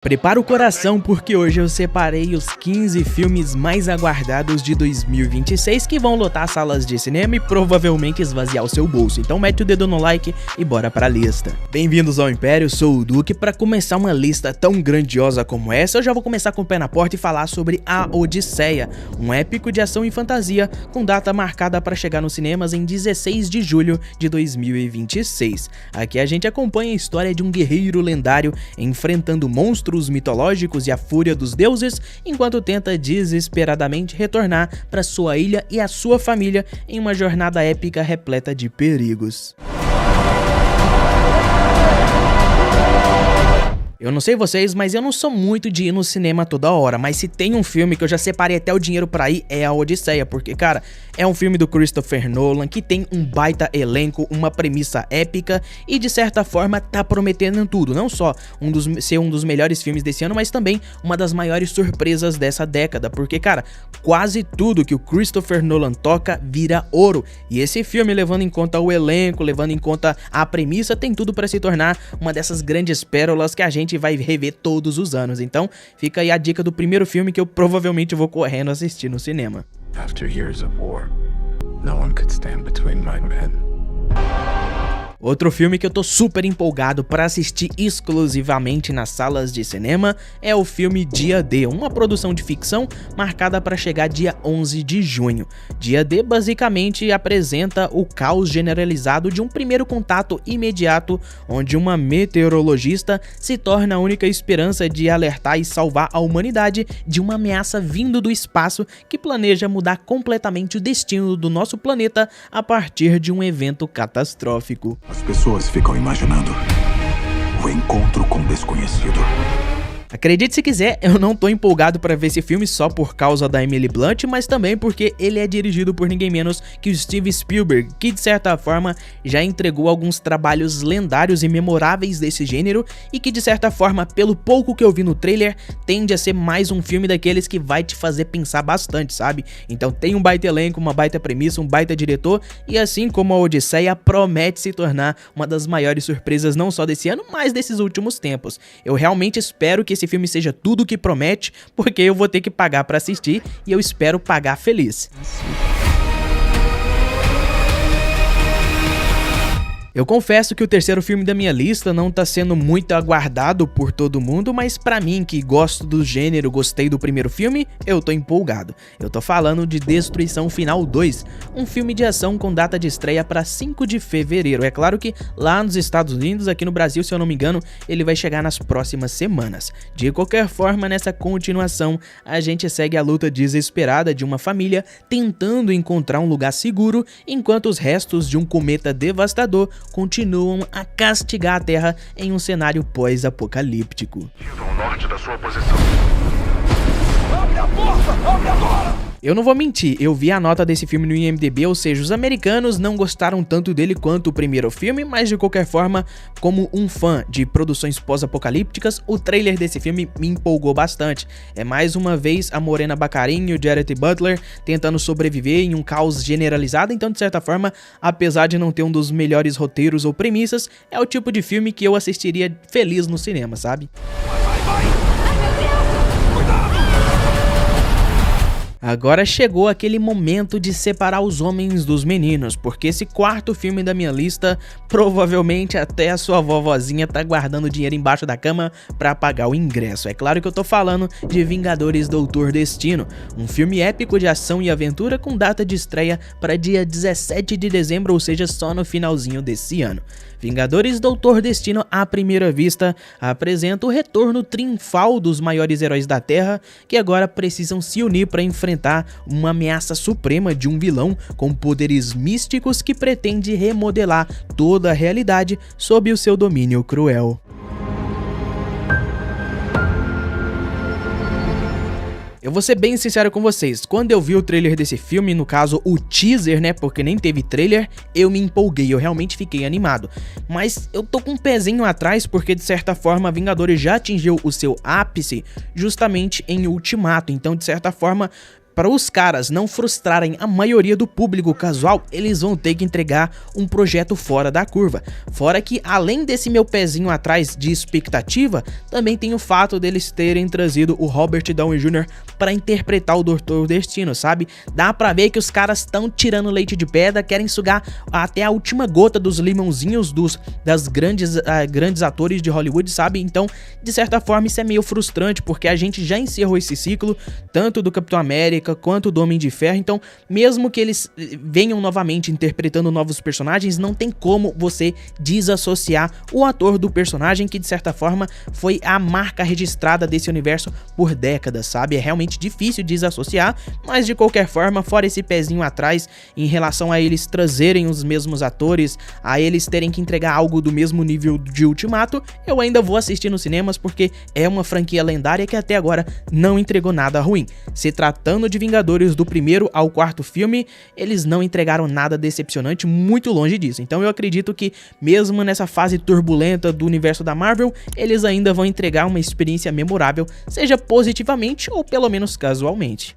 Prepara o coração porque hoje eu separei os 15 filmes mais aguardados de 2026 que vão lotar salas de cinema e provavelmente esvaziar o seu bolso. Então mete o dedo no like e bora pra lista. Bem-vindos ao Império, sou o Duque. Pra começar uma lista tão grandiosa como essa, eu já vou começar com o pé na porta e falar sobre A Odisseia, um épico de ação e fantasia com data marcada para chegar nos cinemas em 16 de julho de 2026. Aqui a gente acompanha a história de um guerreiro lendário enfrentando monstros mitológicos e a fúria dos deuses, enquanto tenta desesperadamente retornar para sua ilha e a sua família em uma jornada épica repleta de perigos. Eu não sei vocês, mas eu não sou muito de ir no cinema toda hora, mas se tem um filme que eu já separei até o dinheiro pra ir, é A Odisseia, porque, cara, é um filme do Christopher Nolan que tem um baita elenco, uma premissa épica e, de certa forma, tá prometendo tudo, não só ser um dos melhores filmes desse ano, mas também uma das maiores surpresas dessa década, porque, cara, quase tudo que o Christopher Nolan toca vira ouro, e esse filme, levando em conta o elenco, levando em conta a premissa, tem tudo pra se tornar uma dessas grandes pérolas que a gente vai rever todos os anos. Então fica aí a dica do primeiro filme que eu provavelmente vou correndo assistir no cinema. After years of war, no one could stand between my men. Outro filme que eu tô super empolgado para assistir exclusivamente nas salas de cinema é o filme Dia D, uma produção de ficção marcada para chegar dia 11 de junho. Dia D basicamente apresenta o caos generalizado de um primeiro contato imediato, onde uma meteorologista se torna a única esperança de alertar e salvar a humanidade de uma ameaça vindo do espaço que planeja mudar completamente o destino do nosso planeta a partir de um evento catastrófico. As pessoas ficam imaginando o encontro com o desconhecido. Acredite se quiser, eu não tô empolgado pra ver esse filme só por causa da Emily Blunt, mas também porque ele é dirigido por ninguém menos que o Steven Spielberg, que de certa forma já entregou alguns trabalhos lendários e memoráveis desse gênero e que de certa forma, pelo pouco que eu vi no trailer, tende a ser mais um filme daqueles que vai te fazer pensar bastante, sabe? Então tem um baita elenco, uma baita premissa, um baita diretor e assim como a Odisseia promete se tornar uma das maiores surpresas não só desse ano, mas desses últimos tempos. Eu realmente espero que esse filme seja tudo o que promete, porque eu vou ter que pagar pra assistir e eu espero pagar feliz. Eu confesso que o terceiro filme da minha lista não tá sendo muito aguardado por todo mundo, mas pra mim, que gosto do gênero, gostei do primeiro filme, eu tô empolgado. Eu tô falando de Destruição Final 2, um filme de ação com data de estreia pra 5 de fevereiro. É claro que lá nos Estados Unidos, aqui no Brasil, se eu não me engano, ele vai chegar nas próximas semanas. De qualquer forma, nessa continuação, a gente segue a luta desesperada de uma família tentando encontrar um lugar seguro, enquanto os restos de um cometa devastador continuam a castigar a Terra em um cenário pós-apocalíptico. Ao norte da sua posição. Abre a porta! Abre agora! Eu não vou mentir, eu vi a nota desse filme no IMDb, ou seja, os americanos não gostaram tanto dele quanto o primeiro filme, mas de qualquer forma, como um fã de produções pós-apocalípticas, o trailer desse filme me empolgou bastante. É mais uma vez a Morena Baccarin e o Jared Butler tentando sobreviver em um caos generalizado, então de certa forma, apesar de não ter um dos melhores roteiros ou premissas, é o tipo de filme que eu assistiria feliz no cinema, sabe? Agora chegou aquele momento de separar os homens dos meninos, porque esse quarto filme da minha lista, provavelmente até a sua vovozinha tá guardando dinheiro embaixo da cama pra pagar o ingresso. É claro que eu tô falando de Vingadores Doutor Destino, um filme épico de ação e aventura com data de estreia para dia 17 de dezembro, ou seja, só no finalzinho desse ano. Vingadores Doutor Destino à primeira vista apresenta o retorno triunfal dos maiores heróis da Terra que agora precisam se unir para enfrentar uma ameaça suprema de um vilão com poderes místicos que pretende remodelar toda a realidade sob o seu domínio cruel. Eu vou ser bem sincero com vocês, quando eu vi o trailer desse filme, no caso o teaser, né, porque nem teve trailer, eu me empolguei, eu realmente fiquei animado. Mas eu tô com um pezinho atrás porque de certa forma Vingadores já atingiu o seu ápice justamente em Ultimato, então de certa forma Para os caras não frustrarem a maioria do público casual, eles vão ter que entregar um projeto fora da curva. Fora que, além desse meu pezinho atrás de expectativa, também tem o fato deles terem trazido o Robert Downey Jr. para interpretar o Doutor Destino, sabe? Dá pra ver que os caras estão tirando leite de pedra, querem sugar até a última gota dos limãozinhos das grandes atores de Hollywood, sabe? Então, de certa forma, isso é meio frustrante, porque a gente já encerrou esse ciclo, tanto do Capitão América quanto do Homem de Ferro. Então, mesmo que eles venham novamente interpretando novos personagens, não tem como você desassociar o ator do personagem, que de certa forma foi a marca registrada desse universo por décadas, sabe? É realmente difícil desassociar, mas de qualquer forma, fora esse pezinho atrás em relação a eles trazerem os mesmos atores, a eles terem que entregar algo do mesmo nível de Ultimato, eu ainda vou assistir nos cinemas, porque é uma franquia lendária que até agora não entregou nada ruim. Se tratando de Vingadores do primeiro ao quarto filme, eles não entregaram nada decepcionante, muito longe disso. Então eu acredito que mesmo nessa fase turbulenta do universo da Marvel, eles ainda vão entregar uma experiência memorável, seja positivamente ou pelo menos casualmente.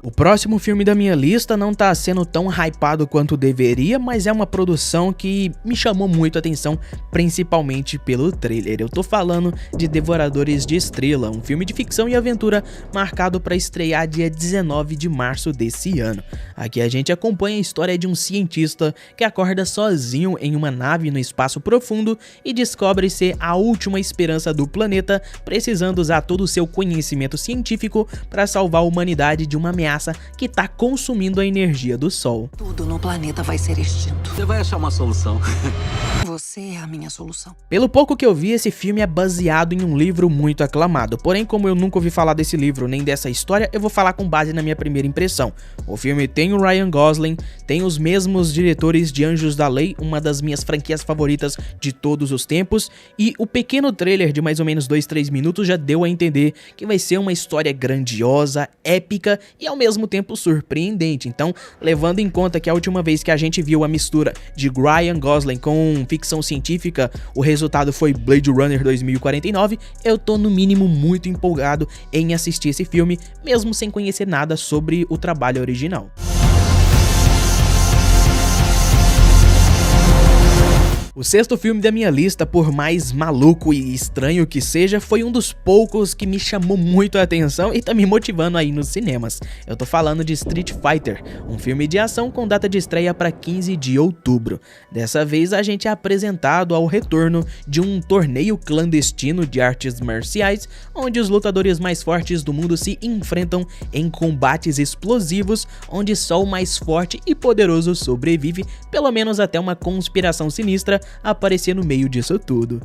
O próximo filme da minha lista não tá sendo tão hypado quanto deveria, mas é uma produção que me chamou muito a atenção, principalmente pelo trailer. Eu tô falando de Devoradores de Estrela, um filme de ficção e aventura marcado para estrear dia 19 de março desse ano. Aqui a gente acompanha a história de um cientista que acorda sozinho em uma nave no espaço profundo e descobre ser a última esperança do planeta, precisando usar todo o seu conhecimento científico para salvar a humanidade de uma ameaça que tá consumindo a energia do Sol. Tudo no planeta vai ser extinto. Você vai achar uma solução. Você é a minha solução. Pelo pouco que eu vi, esse filme é baseado em um livro muito aclamado. Porém, como eu nunca ouvi falar desse livro nem dessa história, eu vou falar com base na minha primeira impressão. O filme tem o Ryan Gosling, tem os mesmos diretores de Anjos da Lei, uma das minhas franquias favoritas de todos os tempos, e o pequeno trailer de mais ou menos 2-3 minutos já deu a entender que vai ser uma história grandiosa, épica e ao mesmo tempo surpreendente. Então, levando em conta que a última vez que a gente viu a mistura de Ryan Gosling com ficção científica, o resultado foi Blade Runner 2049, eu tô no mínimo muito empolgado em assistir esse filme, mesmo sem conhecer nada sobre o trabalho original. O sexto filme da minha lista, por mais maluco e estranho que seja, foi um dos poucos que me chamou muito a atenção e tá me motivando aí nos cinemas. Eu tô falando de Street Fighter, um filme de ação com data de estreia para 15 de outubro. Dessa vez a gente é apresentado ao retorno de um torneio clandestino de artes marciais, onde os lutadores mais fortes do mundo se enfrentam em combates explosivos, onde só o mais forte e poderoso sobrevive, pelo menos até uma conspiração sinistra aparecer no meio disso tudo.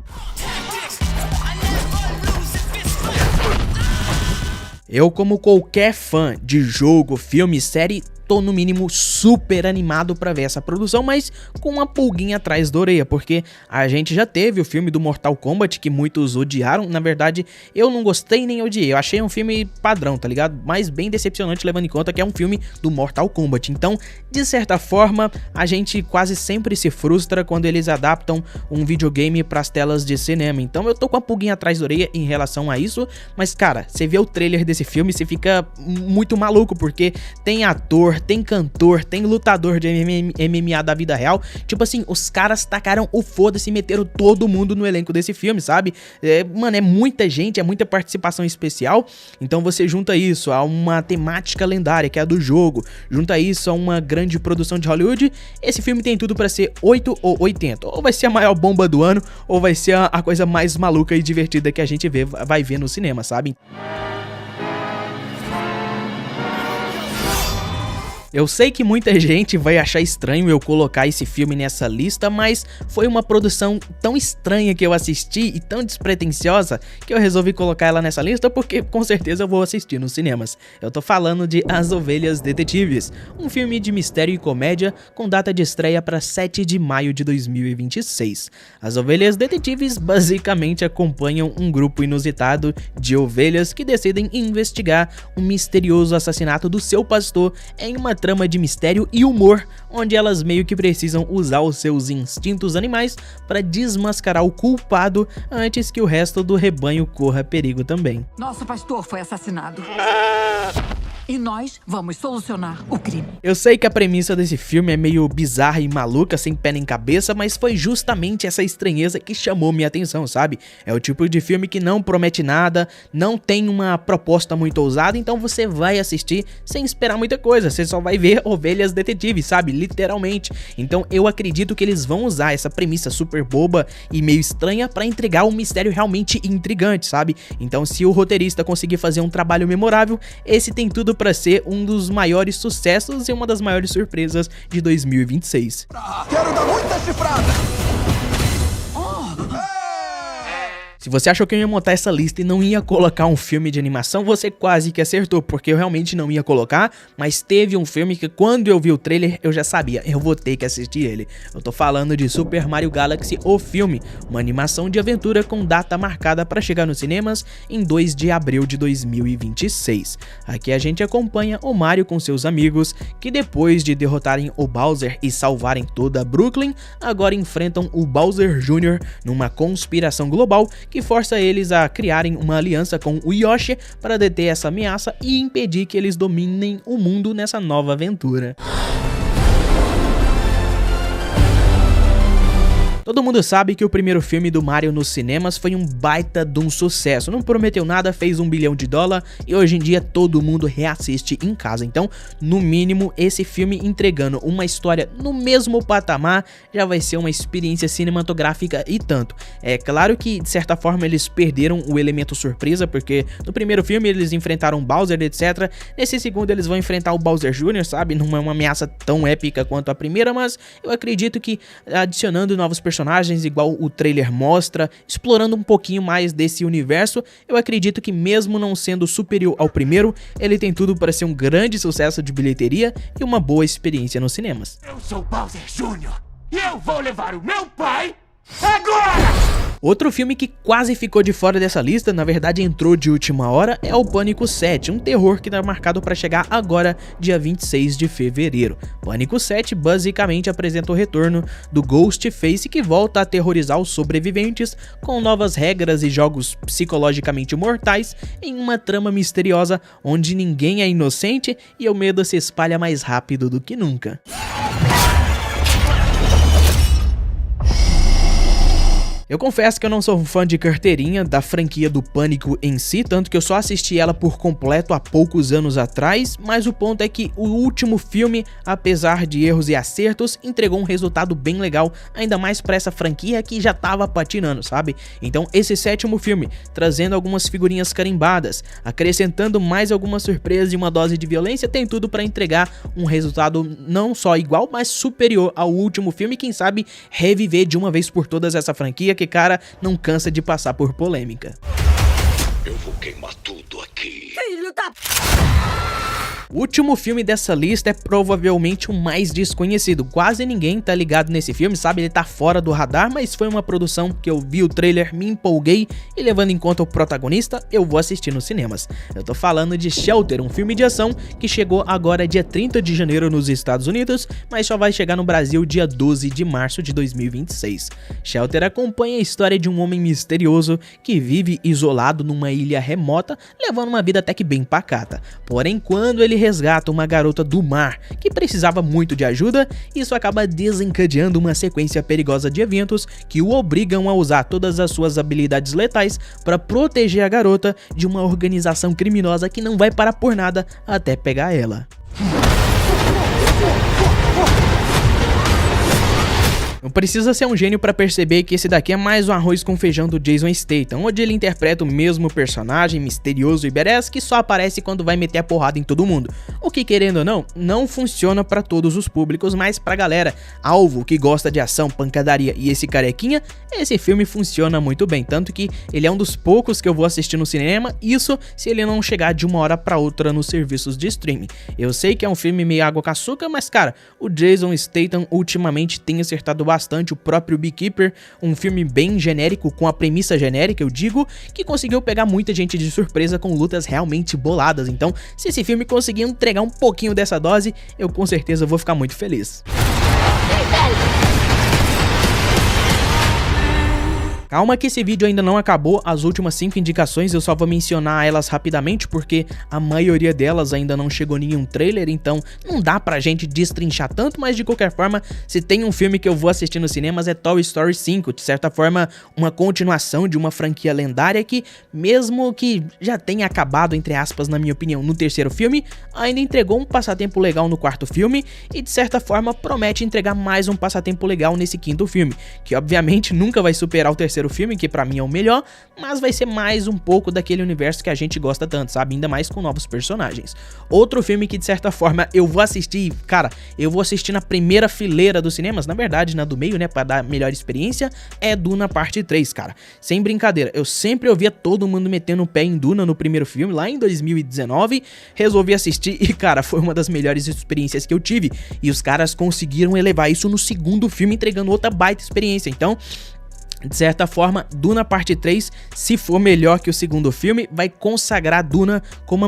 Eu, como qualquer fã de jogo, filme, série, tô no mínimo super animado pra ver essa produção, mas com uma pulguinha atrás da orelha, porque a gente já teve o filme do Mortal Kombat que muitos odiaram. Na verdade, eu não gostei nem odiei, eu achei um filme padrão, tá ligado? Mas bem decepcionante, levando em conta que é um filme do Mortal Kombat. Então, de certa forma, a gente quase sempre se frustra quando eles adaptam um videogame pras telas de cinema. Então eu tô com a pulguinha atrás da orelha em relação a isso, mas cara, você vê o trailer desse filme, você fica muito maluco, porque tem ator, tem cantor, tem lutador de MMA da vida real. Tipo assim, os caras tacaram o foda-se e meteram todo mundo no elenco desse filme, sabe? Mano, é muita gente, é muita participação especial. Então você junta isso a uma temática lendária, que é a do jogo, junta isso a uma grande produção de Hollywood. Esse filme tem tudo pra ser 8 ou 80. Ou vai ser a maior bomba do ano, ou vai ser a coisa mais maluca e divertida que a gente vai ver no cinema, sabe? Eu sei que muita gente vai achar estranho eu colocar esse filme nessa lista, mas foi uma produção tão estranha que eu assisti e tão despretensiosa que eu resolvi colocar ela nessa lista, porque com certeza eu vou assistir nos cinemas. Eu tô falando de As Ovelhas Detetives, um filme de mistério e comédia com data de estreia para 7 de maio de 2026. As Ovelhas Detetives basicamente acompanham um grupo inusitado de ovelhas que decidem investigar um misterioso assassinato do seu pastor em uma trama de mistério e humor, onde elas meio que precisam usar os seus instintos animais para desmascarar o culpado antes que o resto do rebanho corra perigo também. Nosso pastor foi assassinado. E nós vamos solucionar o crime. Eu sei que a premissa desse filme é meio bizarra e maluca, sem pé nem cabeça, mas foi justamente essa estranheza que chamou minha atenção, sabe? É o tipo de filme que não promete nada, não tem uma proposta muito ousada, então você vai assistir sem esperar muita coisa, você só vai ver ovelhas detetives, sabe? Literalmente. Então eu acredito que eles vão usar essa premissa super boba e meio estranha pra entregar um mistério realmente intrigante, sabe? Então se o roteirista conseguir fazer um trabalho memorável, esse tem tudo pra ser um dos maiores sucessos e uma das maiores surpresas de 2026. Quero dar muita chifrada! Se você achou que eu ia montar essa lista e não ia colocar um filme de animação, você quase que acertou, porque eu realmente não ia colocar, mas teve um filme que quando eu vi o trailer eu já sabia, eu vou ter que assistir ele. Eu tô falando de Super Mario Galaxy, o filme, uma animação de aventura com data marcada para chegar nos cinemas em 2 de abril de 2026. Aqui a gente acompanha o Mario com seus amigos, que depois de derrotarem o Bowser e salvarem toda Brooklyn, agora enfrentam o Bowser Jr. numa conspiração global que força eles a criarem uma aliança com o Yoshi para deter essa ameaça e impedir que eles dominem o mundo nessa nova aventura. Todo mundo sabe que o primeiro filme do Mario nos cinemas foi um baita de um sucesso, não prometeu nada, fez $1 bilhão e hoje em dia todo mundo reassiste em casa. Então, no mínimo, esse filme entregando uma história no mesmo patamar já vai ser uma experiência cinematográfica e tanto. É claro que, de certa forma, eles perderam o elemento surpresa, porque no primeiro filme eles enfrentaram Bowser, etc. Nesse segundo eles vão enfrentar o Bowser Jr., sabe? Não é uma ameaça tão épica quanto a primeira, mas eu acredito que adicionando novos personagens, igual o trailer mostra, explorando um pouquinho mais desse universo, eu acredito que mesmo não sendo superior ao primeiro, ele tem tudo para ser um grande sucesso de bilheteria e uma boa experiência nos cinemas. Eu sou Bowser Jr. e eu vou levar o meu pai agora! Outro filme que quase ficou de fora dessa lista, na verdade entrou de última hora, é o Pânico 7, um terror que está marcado para chegar agora, dia 26 de fevereiro. Pânico 7 basicamente apresenta o retorno do Ghostface, que volta a aterrorizar os sobreviventes com novas regras e jogos psicologicamente mortais em uma trama misteriosa onde ninguém é inocente e o medo se espalha mais rápido do que nunca. Eu confesso que eu não sou fã de carteirinha da franquia do Pânico em si, tanto que eu só assisti ela por completo há poucos anos atrás, mas o ponto é que o último filme, apesar de erros e acertos, entregou um resultado bem legal, ainda mais pra essa franquia que já tava patinando, sabe? Então esse sétimo filme, trazendo algumas figurinhas carimbadas, acrescentando mais algumas surpresas e uma dose de violência, tem tudo pra entregar um resultado não só igual, mas superior ao último filme, quem sabe reviver de uma vez por todas essa franquia, que cara não cansa de passar por polêmica. Eu vou queimar tudo aqui. Filho da... O último filme dessa lista é provavelmente o mais desconhecido, quase ninguém tá ligado nesse filme, sabe? Ele tá fora do radar, mas foi uma produção que eu vi o trailer, me empolguei e levando em conta o protagonista, eu vou assistir nos cinemas. Eu tô falando de Shelter, um filme de ação que chegou agora dia 30 de janeiro nos Estados Unidos, mas só vai chegar no Brasil dia 12 de março de 2026. Shelter acompanha a história de um homem misterioso que vive isolado numa ilha remota, levando uma vida até que bem pacata. Porém, quando ele resgata uma garota do mar que precisava muito de ajuda, isso acaba desencadeando uma sequência perigosa de eventos que o obrigam a usar todas as suas habilidades letais para proteger a garota de uma organização criminosa que não vai parar por nada até pegar ela. Não precisa ser um gênio para perceber que esse daqui é mais um arroz com feijão do Jason Statham, onde ele interpreta o mesmo personagem misterioso e badass que só aparece quando vai meter a porrada em todo mundo. O que, querendo ou não, não funciona para todos os públicos, mas pra galera alvo que gosta de ação, pancadaria e esse carequinha, esse filme funciona muito bem, tanto que ele é um dos poucos que eu vou assistir no cinema, isso se ele não chegar de uma hora pra outra nos serviços de streaming. Eu sei que é um filme meio água com açúcar, mas cara, o Jason Statham ultimamente tem acertado bastante o próprio Beekeeper, um filme bem genérico, com a premissa genérica, eu digo, que conseguiu pegar muita gente de surpresa com lutas realmente boladas. Então, se esse filme conseguir entregar um pouquinho dessa dose, eu com certeza vou ficar muito feliz. Calma que esse vídeo ainda não acabou, as últimas 5 indicações eu só vou mencionar elas rapidamente porque a maioria delas ainda não chegou nenhum trailer, então não dá pra gente destrinchar tanto, mas de qualquer forma, se tem um filme que eu vou assistir nos cinemas é Toy Story 5, de certa forma uma continuação de uma franquia lendária que, mesmo que já tenha acabado, entre aspas, na minha opinião, no terceiro filme, ainda entregou um passatempo legal no quarto filme e de certa forma promete entregar mais um passatempo legal nesse quinto filme, que obviamente nunca vai superar o terceiro filme, que pra mim é o melhor, mas vai ser mais um pouco daquele universo que a gente gosta tanto, sabe? Ainda mais com novos personagens. Outro filme que de certa forma eu vou assistir, cara, eu vou assistir na primeira fileira dos cinemas, na verdade na do meio, né, pra dar melhor experiência, é Duna Parte 3, cara. Sem brincadeira, eu sempre ouvia todo mundo metendo o pé em Duna no primeiro filme, lá em 2019, resolvi assistir e, cara, foi uma das melhores experiências que eu tive, e os caras conseguiram elevar isso no segundo filme, entregando outra baita experiência. Então, de certa forma, Duna Parte 3, se for melhor que o segundo filme, vai consagrar Duna como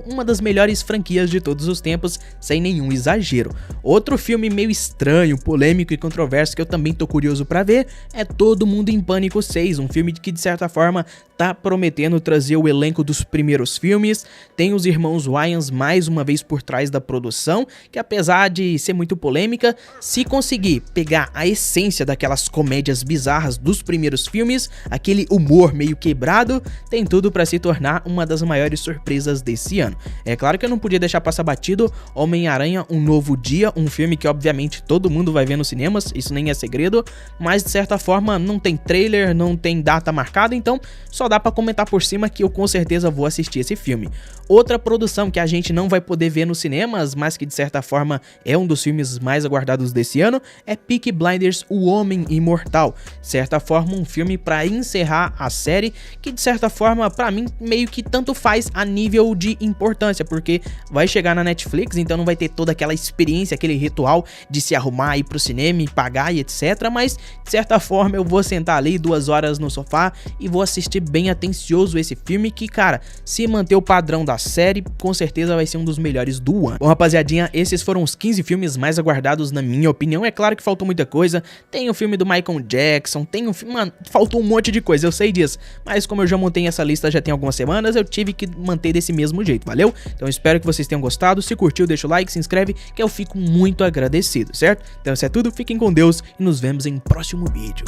uma das melhores franquias de todos os tempos, sem nenhum exagero. Outro filme meio estranho, polêmico e controverso que eu também tô curioso pra ver é Todo Mundo em Pânico 6, um filme que de certa forma tá prometendo trazer o elenco dos primeiros filmes. Tem os irmãos Wayans mais uma vez por trás da produção, que apesar de ser muito polêmica, se conseguir pegar a essência daquelas comédias bizarras dos primeiros filmes, aquele humor meio quebrado, tem tudo pra se tornar uma das maiores surpresas desse ano. É claro que eu não podia deixar passar batido Homem-Aranha Um Novo Dia, um filme que obviamente todo mundo vai ver nos cinemas, isso nem é segredo, mas de certa forma não tem trailer, não tem data marcada, então só dá pra comentar por cima que eu com certeza vou assistir esse filme. Outra produção que a gente não vai poder ver nos cinemas, mas que de certa forma é um dos filmes mais aguardados desse ano, é Peaky Blinders, O Homem Imortal. De certa forma, um filme pra encerrar a série, que de certa forma, pra mim, meio que tanto faz a nível de importância, porque vai chegar na Netflix, então não vai ter toda aquela experiência, aquele ritual de se arrumar, ir pro cinema e pagar e etc, mas de certa forma eu vou sentar ali 2 horas no sofá e vou assistir bem atencioso esse filme que, cara, se manter o padrão da série, com certeza vai ser um dos melhores do ano. Bom, rapaziadinha, esses foram os 15 filmes mais aguardados na minha opinião. É claro que faltou muita coisa, tem o filme do Michael Jackson, tem um filme, mano, faltou um monte de coisa, eu sei disso, mas como eu já montei essa lista já tem algumas semanas, eu tive que manter desse mesmo jeito, valeu? Então espero que vocês tenham gostado, se curtiu deixa o like, se inscreve, que eu fico muito agradecido, certo? Então isso é tudo, fiquem com Deus e nos vemos em próximo vídeo.